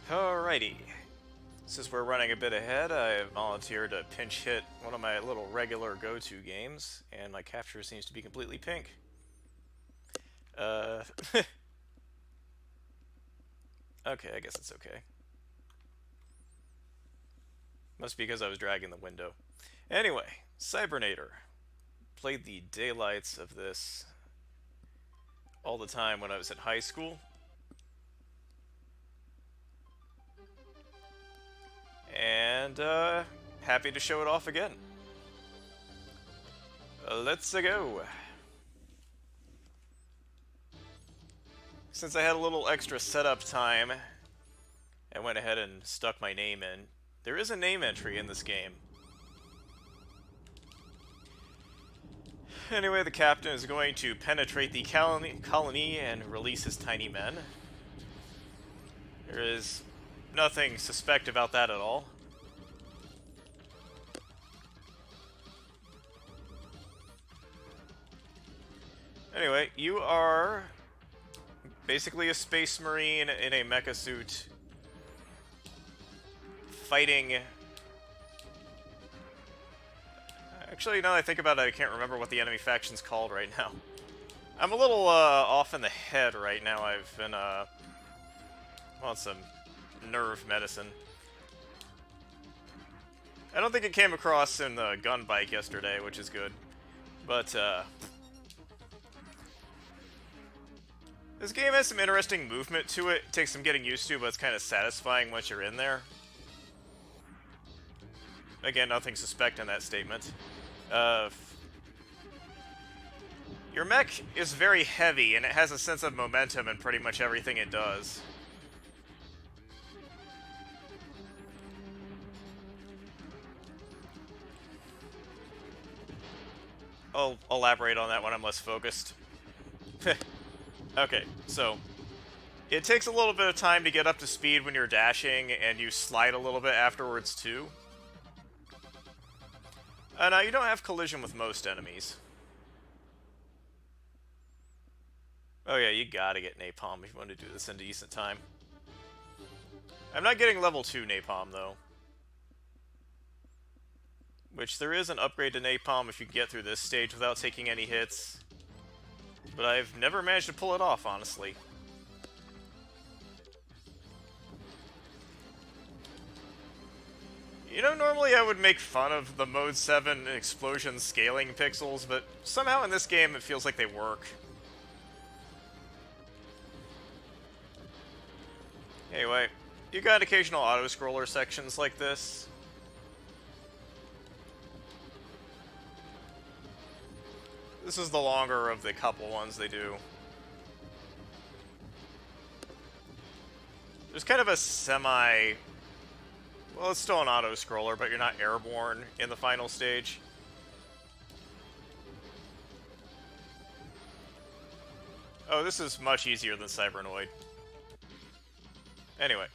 Alrighty. Since we're running a bit ahead, I have volunteered to pinch hit one of my little regular go-to games, and my capture seems to be completely pink. Uh, okay, I guess it's okay. Must be because I was dragging the window. Anyway, Cybernator. Played the daylights of this all the time when I was in high school. And, happy to show it off again. Let's go. Since I had a little extra setup time, I went ahead and stuck my name in. There is a name entry in this game. Anyway, the captain is going to penetrate the colony and release his tiny men. There is nothing suspect about that at all. Anyway, you are basically a space marine in a mecha suit fighting... Actually, now that I think about it, I can't remember what the enemy faction's called right now. I'm a little off in the head right now. I've been on some nerve medicine. I don't think it came across in the gun bike yesterday, which is good. But this game has some interesting movement to it. It takes some getting used to, but it's kind of satisfying once you're in there. Again, nothing suspect in that statement. Your mech is very heavy, and it has a sense of momentum in pretty much everything it does. I'll elaborate on that when I'm less focused. Okay, so it takes a little bit of time to get up to speed when you're dashing, and you slide a little bit afterwards too. Now, you don't have collision with most enemies. Oh yeah, you gotta get napalm if you want to do this in decent time. I'm not getting level 2 napalm, though. Which, there is an upgrade to napalm if you can get through this stage without taking any hits. But I've never managed to pull it off, honestly. You know, normally I would make fun of the Mode 7 explosion scaling pixels, but somehow in this game it feels like they work. Anyway, you got occasional auto-scroller sections like this. This is the longer of the couple ones they do. There's kind of a semi... Well, it's still an auto-scroller, but you're not airborne in the final stage. Oh, this is much easier than Cybernoid. Anyway.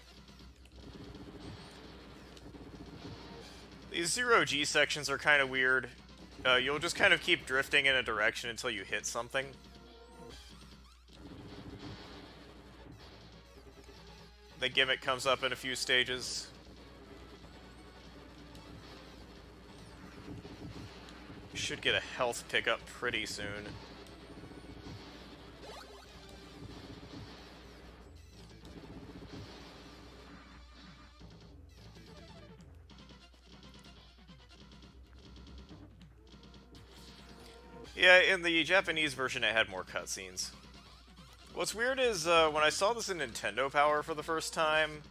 These zero-G sections are kind of weird. You'll just kind of keep drifting in a direction until you hit something. The gimmick comes up in a few stages. You should get a health pickup pretty soon. Yeah, in the Japanese version it had more cutscenes. What's weird is, when I saw this in Nintendo Power for the first time,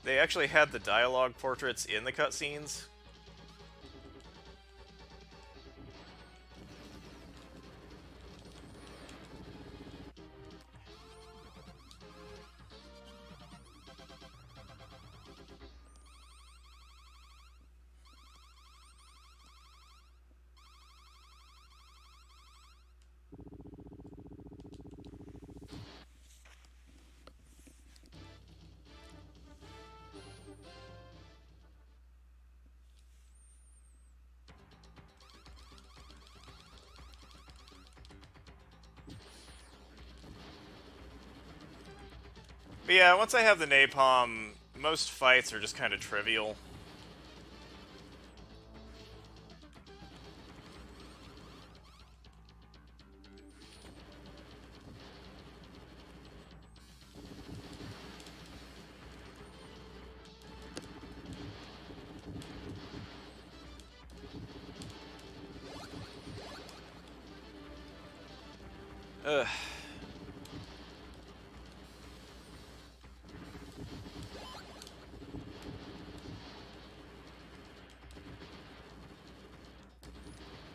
they actually had the dialogue portraits in the cutscenes. But yeah, once I have the napalm, most fights are just kind of trivial. Ugh.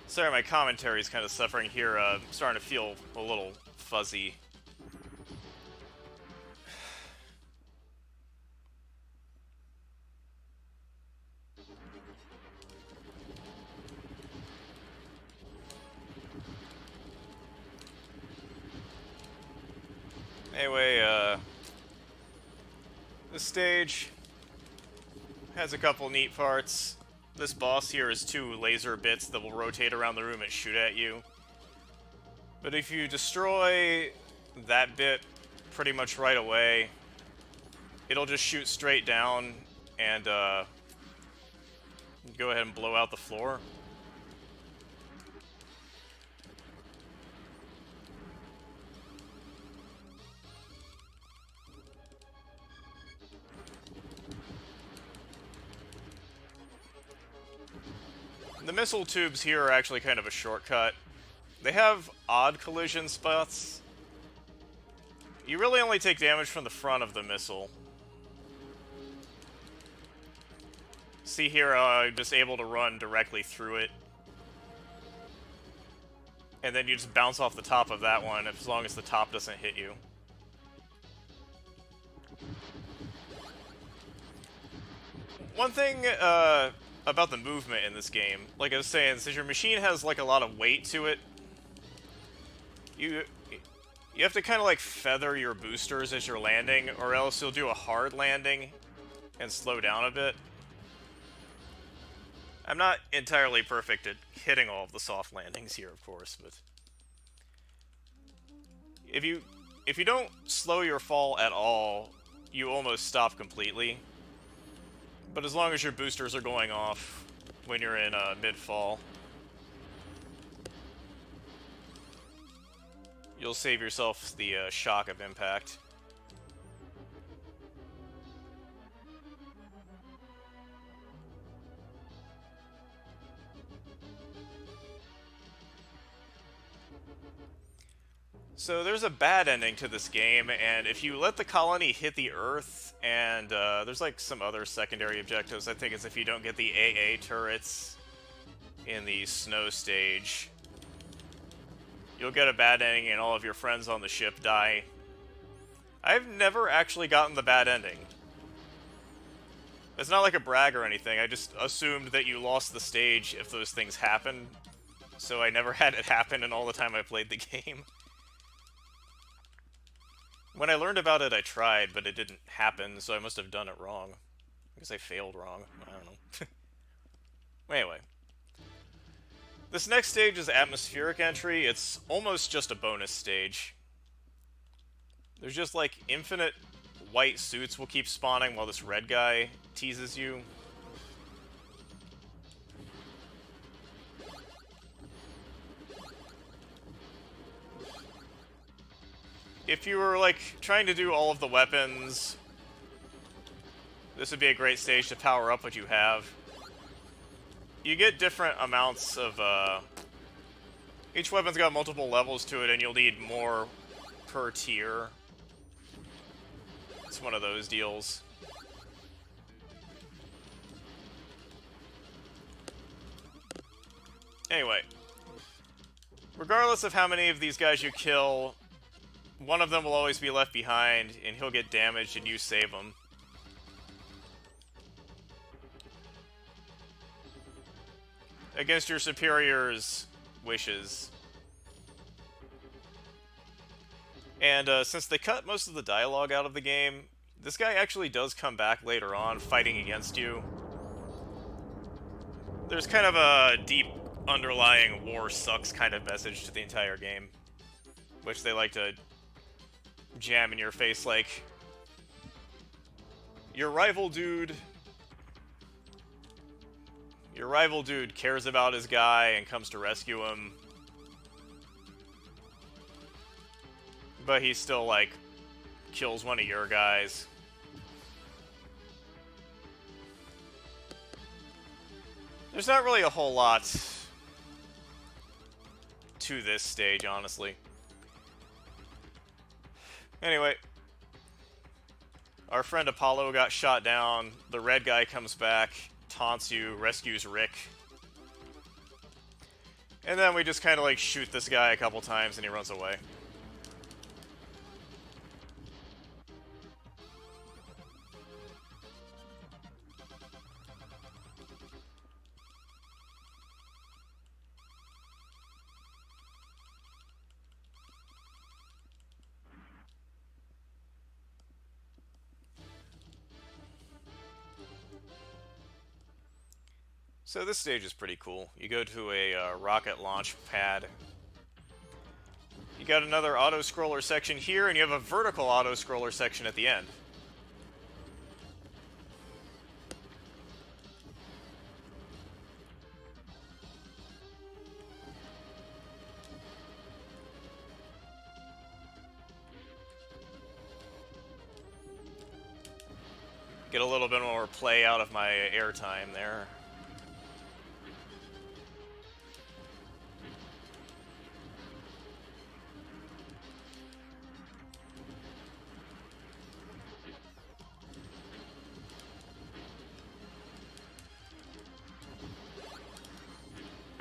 Sorry, my commentary is kind of suffering here. I'm starting to feel a little fuzzy. Anyway, this stage has a couple neat parts. This boss here is 2 laser bits that will rotate around the room and shoot at you. But if you destroy that bit pretty much right away, it'll just shoot straight down and go ahead and blow out the floor. The missile tubes here are actually kind of a shortcut. They have odd collision spots. You really only take damage from the front of the missile. See here, I'm just able to run directly through it. And then you just bounce off the top of that one, as long as the top doesn't hit you. One thing, about the movement in this game, like I was saying, since your machine has like a lot of weight to it, you have to kind of like feather your boosters as you're landing, or else you'll do a hard landing and slow down a bit. I'm not entirely perfect at hitting all of the soft landings here, of course, but if you don't slow your fall at all, you almost stop completely. But as long as your boosters are going off when you're in mid-fall, you'll save yourself the shock of impact. So there's a bad ending to this game, and if you let the colony hit the Earth, and there's like some other secondary objectives, I think it's if you don't get the AA turrets in the snow stage, you'll get a bad ending and all of your friends on the ship die. I've never actually gotten the bad ending. It's not like a brag or anything, I just assumed that you lost the stage if those things happened, so I never had it happen in all the time I played the game. When I learned about it, I tried, but it didn't happen, so I must have done it wrong. I guess I failed wrong. I don't know. Anyway. This next stage is atmospheric entry. It's almost just a bonus stage. There's just, like, infinite white suits will keep spawning while this red guy teases you. If you were, like, trying to do all of the weapons, this would be a great stage to power up what you have. You get different amounts of, each weapon's got multiple levels to it, and you'll need more per tier. It's one of those deals. Anyway. Regardless of how many of these guys you kill, one of them will always be left behind, and he'll get damaged, and you save him. Against your superior's wishes. And since they cut most of the dialogue out of the game, this guy actually does come back later on, fighting against you. There's kind of a deep underlying war sucks kind of message to the entire game, which they like to jam in your face like, Your rival dude cares about his guy and comes to rescue him. But he still, like, kills one of your guys. There's not really a whole lot to this stage, honestly. Anyway, our friend Apollo got shot down. The red guy comes back, taunts you, rescues Rick. And then we just kind of, like, shoot this guy a couple times and he runs away. So this stage is pretty cool. You go to a rocket launch pad. You got another auto-scroller section here, and you have a vertical auto-scroller section at the end. Get a little bit more play out of my airtime there.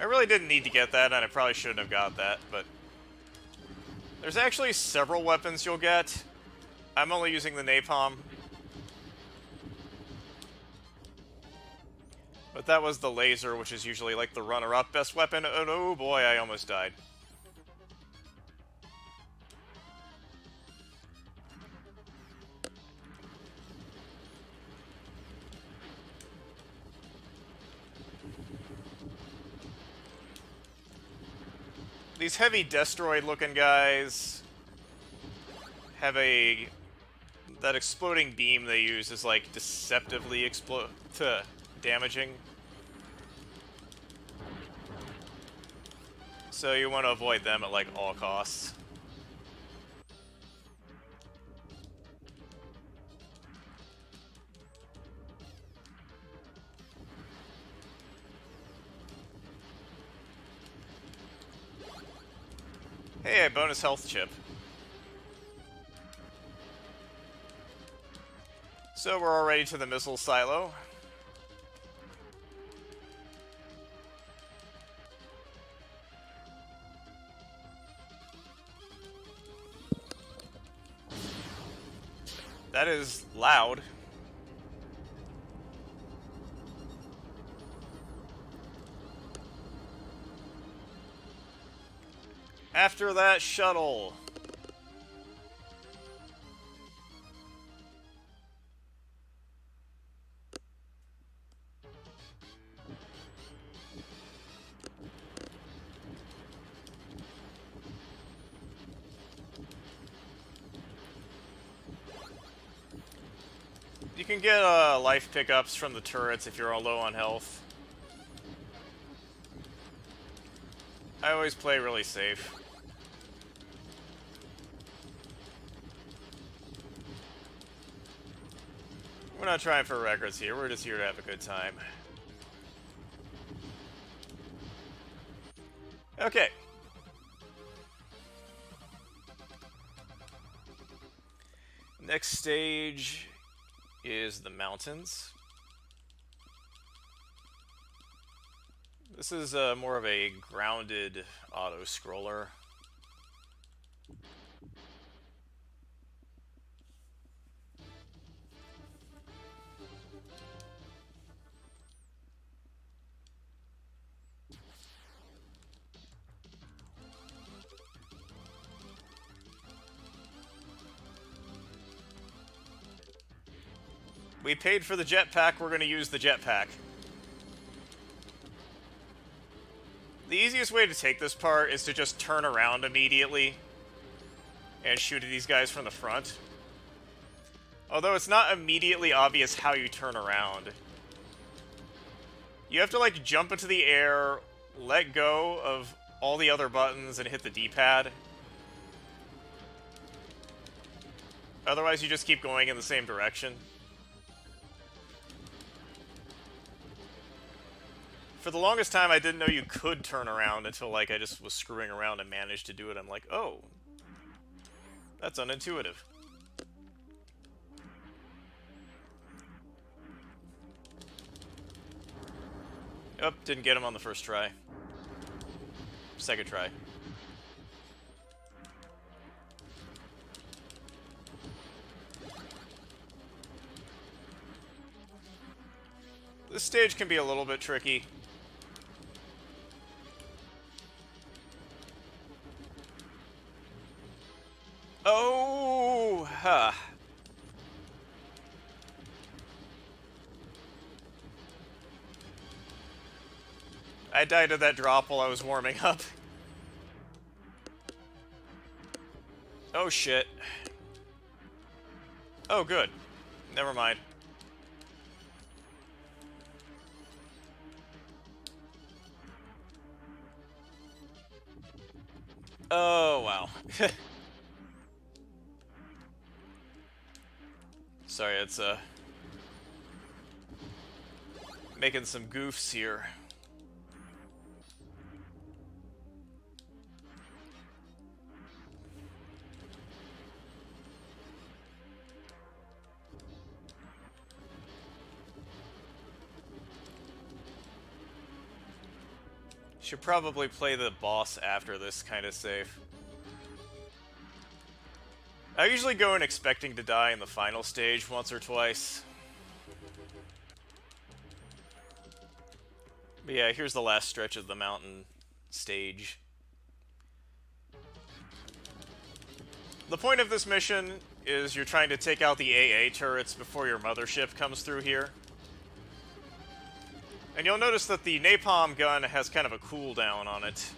I really didn't need to get that, and I probably shouldn't have got that, but there's actually several weapons you'll get. I'm only using the napalm. But that was the laser, which is usually like the runner-up best weapon. And oh boy, I almost died. These heavy Destroid-looking guys have that exploding beam they use is like deceptively damaging. So you want to avoid them at like all costs. Hey, a bonus health chip. So we're already to the missile silo. That is loud. After that shuttle. You can get life pickups from the turrets if you're all low on health. I always play really safe. We're not trying for records here, we're just here to have a good time. Okay. Next stage is the mountains. This is more of a grounded auto-scroller. We paid for the jetpack, we're going to use the jetpack. The easiest way to take this part is to just turn around immediately and shoot at these guys from the front. Although it's not immediately obvious how you turn around. You have to, like, jump into the air, let go of all the other buttons, and hit the D-pad. Otherwise, you just keep going in the same direction. For the longest time, I didn't know you could turn around until, like, I just was screwing around and managed to do it. I'm like, oh, that's unintuitive. Oh, didn't get him on the first try. Second try. This stage can be a little bit tricky. Oh, huh. I died of that drop while I was warming up. Oh, shit. Oh, good. Never mind. Oh, wow. Sorry, it's, making some goofs here. Should probably play the boss after this kind of safe. I usually go in expecting to die in the final stage once or twice. But yeah, here's the last stretch of the mountain stage. The point of this mission is you're trying to take out the AA turrets before your mothership comes through here. And you'll notice that the napalm gun has kind of a cooldown on it.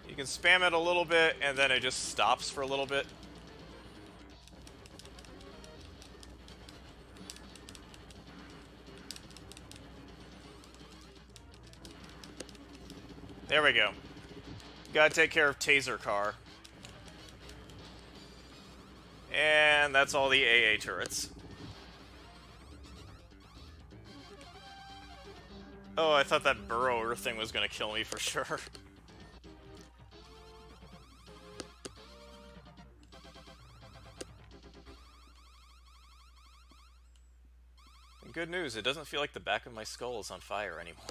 You can spam it a little bit, and then it just stops for a little bit. There we go. Gotta take care of Taser Car. And that's all the AA turrets. Oh, I thought that burrower thing was gonna kill me for sure. And good news, it doesn't feel like the back of my skull is on fire anymore.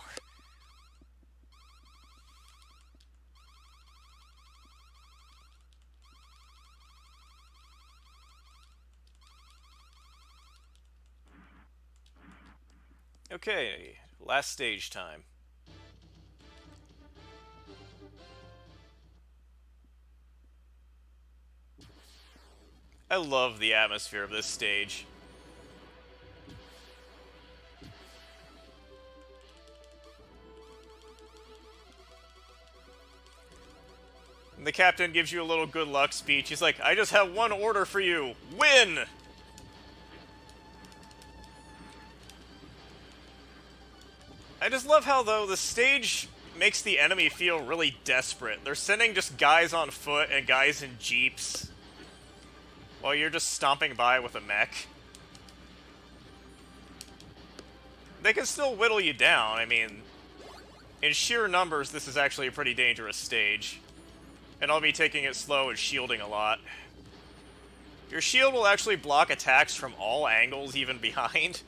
Okay, last stage time. I love the atmosphere of this stage. And the captain gives you a little good luck speech. He's like, I just have one order for you. Win! I just love how, though, the stage makes the enemy feel really desperate. They're sending just guys on foot and guys in jeeps, while you're just stomping by with a mech. They can still whittle you down. I mean, in sheer numbers, this is actually a pretty dangerous stage. And I'll be taking it slow and shielding a lot. Your shield will actually block attacks from all angles, even behind.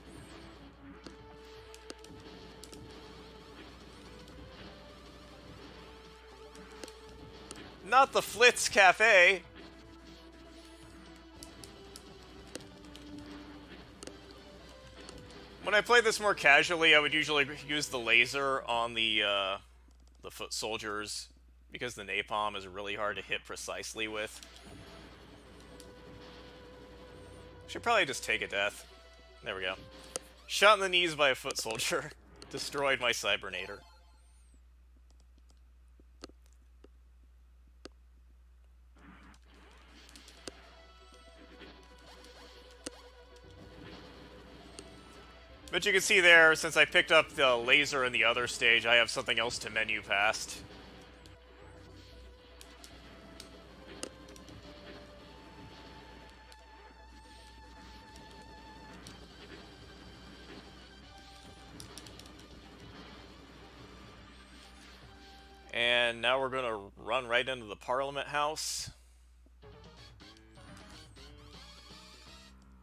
Not the Flitz Cafe. When I play this more casually, I would usually use the laser on the foot soldiers, because the napalm is really hard to hit precisely with. Should probably just take a death. There we go. Shot in the knees by a foot soldier. Destroyed my Cybernator. But you can see there, since I picked up the laser in the other stage, I have something else to menu past. And now we're going to run right into the Parliament House.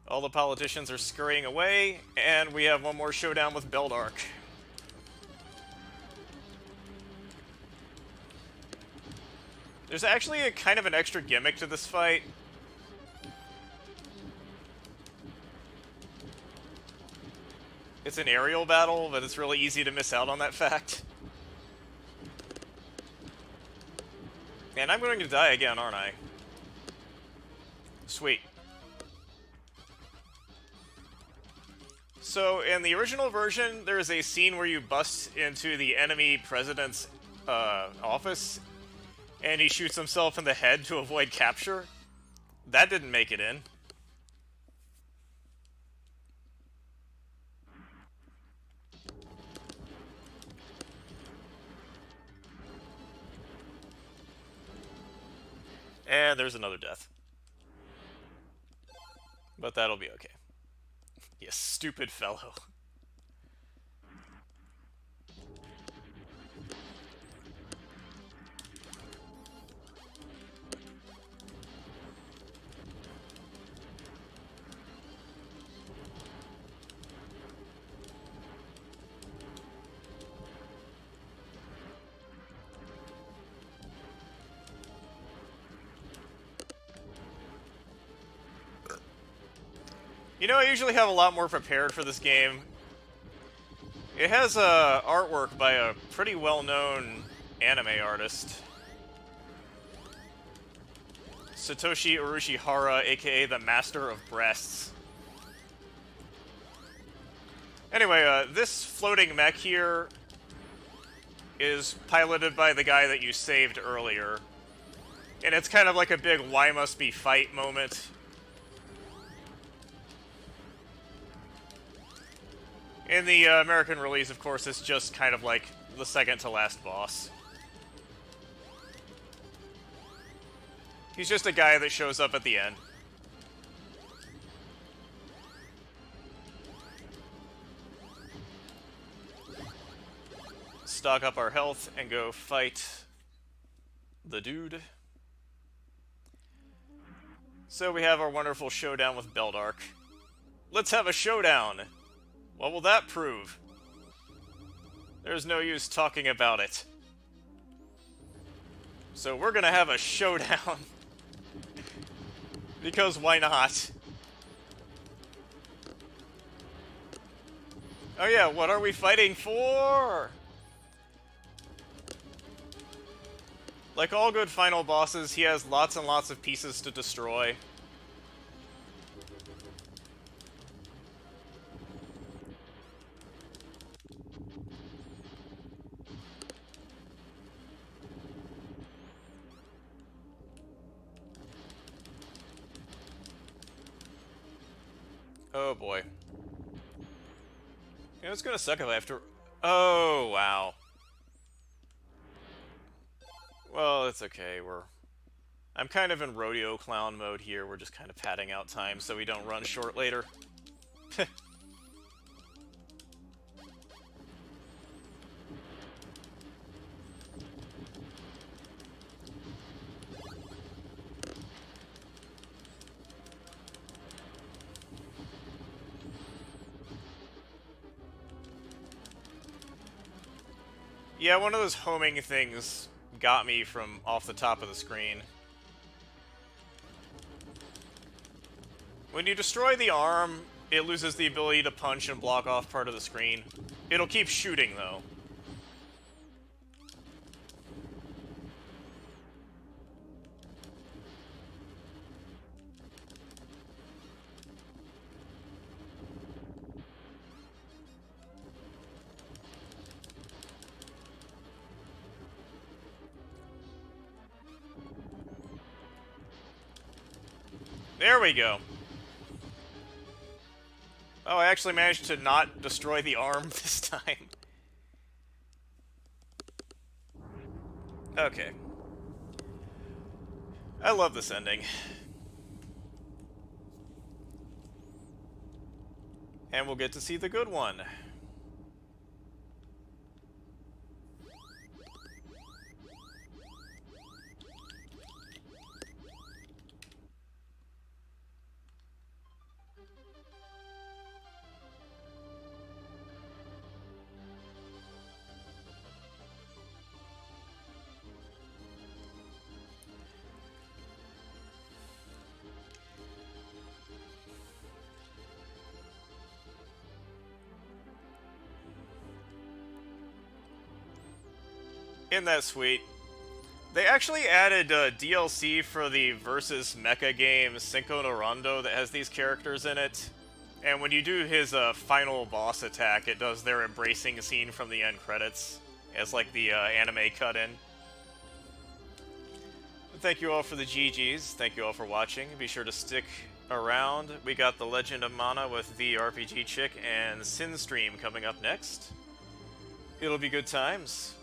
All the politicians are scurrying away, and we have one more showdown with Beldark. There's actually a kind of an extra gimmick to this fight. It's an aerial battle, but it's really easy to miss out on that fact. And I'm going to die again, aren't I? Sweet. So, in the original version, there is a scene where you bust into the enemy president's office, and he shoots himself in the head to avoid capture. That didn't make it in. And there's another death. But that'll be okay. You stupid fellow. You know, I usually have a lot more prepared for this game. It has artwork by a pretty well-known anime artist. Satoshi Urushihara, aka the Master of Breasts. Anyway, this floating mech here is piloted by the guy that you saved earlier. And it's kind of like a big why must be fight moment. In the American release, of course, it's just kind of like the second to last boss. He's just a guy that shows up at the end. Stock up our health and go fight the dude. So we have our wonderful showdown with Beldark. Let's have a showdown! What will that prove? There's no use talking about it. So we're gonna have a showdown. Because why not? Oh yeah, what are we fighting for? Like all good final bosses, he has lots and lots of pieces to destroy. Oh boy. You know, it's gonna suck if I have to... Oh, wow. Well, it's okay, I'm kind of in rodeo clown mode here. We're just kind of padding out time so we don't run short later. Yeah, one of those homing things got me from off the top of the screen. When you destroy the arm, it loses the ability to punch and block off part of the screen. It'll keep shooting, though. There we go. Oh, I actually managed to not destroy the arm this time. Okay. I love this ending. And we'll get to see the good one. Isn't that sweet? They actually added DLC for the Versus Mecha game Cinco no Rondo that has these characters in it. And when you do his final boss attack, it does their embracing scene from the end credits as like the anime cut-in. Thank you all for the GGs. Thank you all for watching. Be sure to stick around. We got The Legend of Mana with the RPG Chick and Sin Stream coming up next. It'll be good times.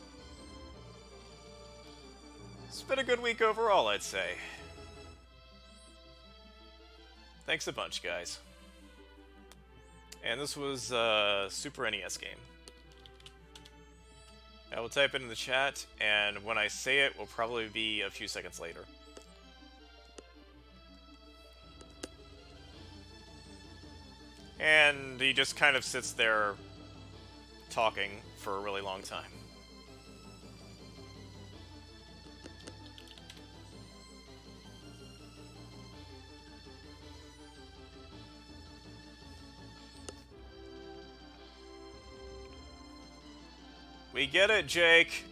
It's been a good week overall, I'd say. Thanks a bunch, guys. And this was a Super NES game. I will type it in the chat, and when I say it, will probably be a few seconds later. And he just kind of sits there talking for a really long time. We get it, Jake.